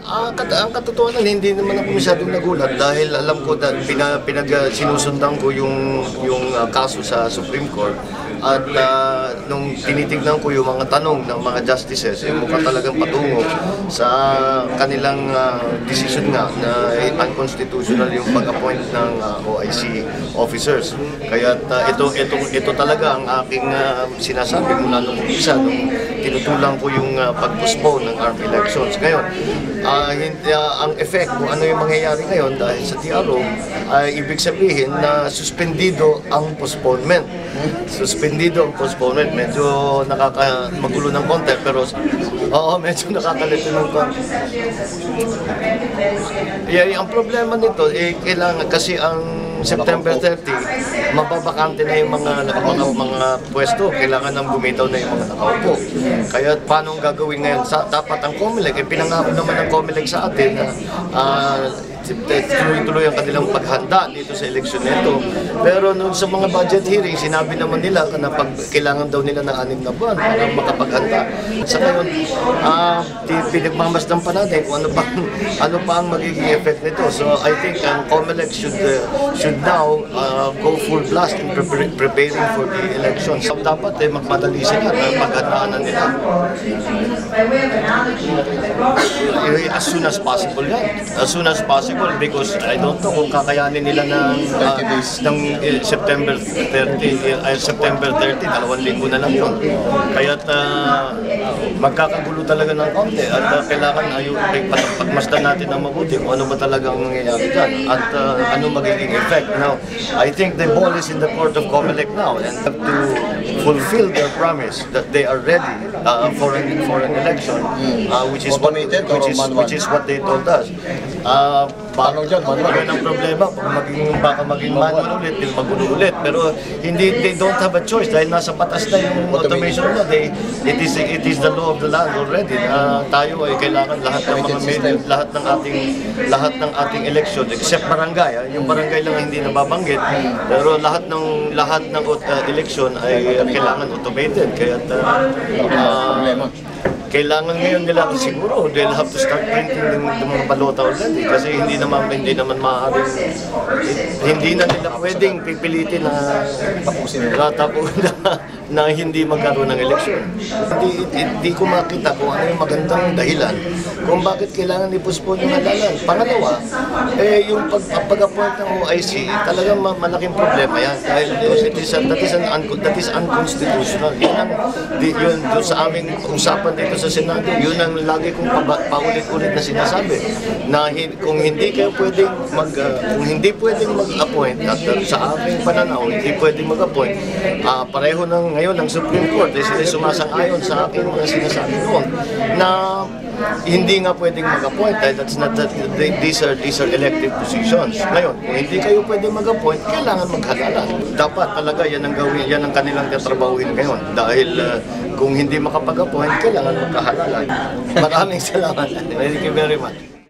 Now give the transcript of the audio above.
Ang katotohanan, hindi naman ako masyadong nagulat dahil alam ko na sinusundan ko yung kaso sa Supreme Court at nung tinitignan ko yung mga tanong ng mga justices, mukha talagang patungo sa kanilang decision nga na unconstitutional yung pag-appoint ng OIC officers. Kaya ito talaga ang aking sinasabi mula nung umpisa nung tinutulang ko yung pag-postpone ng ARM elections. Ngayon, ang effect kung ano yung mangyayari ngayon dahil sa TRO ay ibig sabihin na suspendido ang postponement. Suspendido ang postponement. Medyo magulo ng konti pero medyo nakakalito ng konti. Ang problema nito kailangan kasi ang September 30, mababakante na yung mga pwesto. Kailangan nang bumitaw na yung mga nakaupo. Kaya paano gagawin ngayon? Dapat ang COMELEC, pinangako naman ng COMELEC sa atin na tuloy-tuloy ang kanilang paghanda dito sa eleksyon nito. Pero nung sa mga budget hearing, sinabi naman nila na kailangan daw nila ng 6 na buwan para makapaghanda. Sa ngayon, pinagmamasdan pa natin kung ano pa ang magiging effect nito. So I think ang COMELEC should now go full blast in preparing for the elections. So dapat magmadali sila na paghandaan na nila. As soon as possible yan. As soon as possible. Because I don't know kung kakayanin nila ng September 30, September 30, 2 linggo na lang yun. Kaya't magkakagulo talaga ng konti at kailangan pagmasdan natin ng mabuti kung ano ba talagang nangyayari dyan at ano magiging effect. Now, I think the ball is in the court of COMELEC now and have to fulfill their promise that they are ready for an election, which is what they told us. Paano dyan? Yun ang problema. Baka maging manual ulit, magulo ulit. Pero they don't have a choice dahil nasa batas na yung automation na. It is the law of the land already. Tayo ay kailangan lahat ng mga medium, lahat ng ating election, except barangay. Yung barangay lang hindi nababanggit. Pero lahat ng election ay kailangan automated. Kaya kailangan ngayon nila siguro they'll have to start printing ng mga balota already kasi hindi naman maaaring hindi na nila pwedeng pipilitin na hindi magkaroon ng eleksyon. Hindi ko makita kung ano yung magandang dahilan kung bakit kailangan i-postpone yung halalan. Pangalawa, yung pag-appoint ng OIC, talagang malaking problema yan dahil that is unconstitutional. Yun sa aming usapan dito sa Senado, yun ang lagi kong paulit-ulit na sinasabi na kung hindi pwedeng mag-appoint at sa aming pananaw hindi pwedeng mag-appoint, pareho ngayon ng Supreme Court sila sumasang-ayon sa aking mga sinasabi noon na hindi nga pwedeng mag-appoint dahil these are elective positions. Ngayon, kung hindi kayo pwedeng mag-appoint, kailangan maghalalan. Dapat talaga yan ang kanilang tatrabahuhin ngayon dahil kung hindi makapag-appoint, kailangan magkahalalan. Maraming salamat. Thank you very much.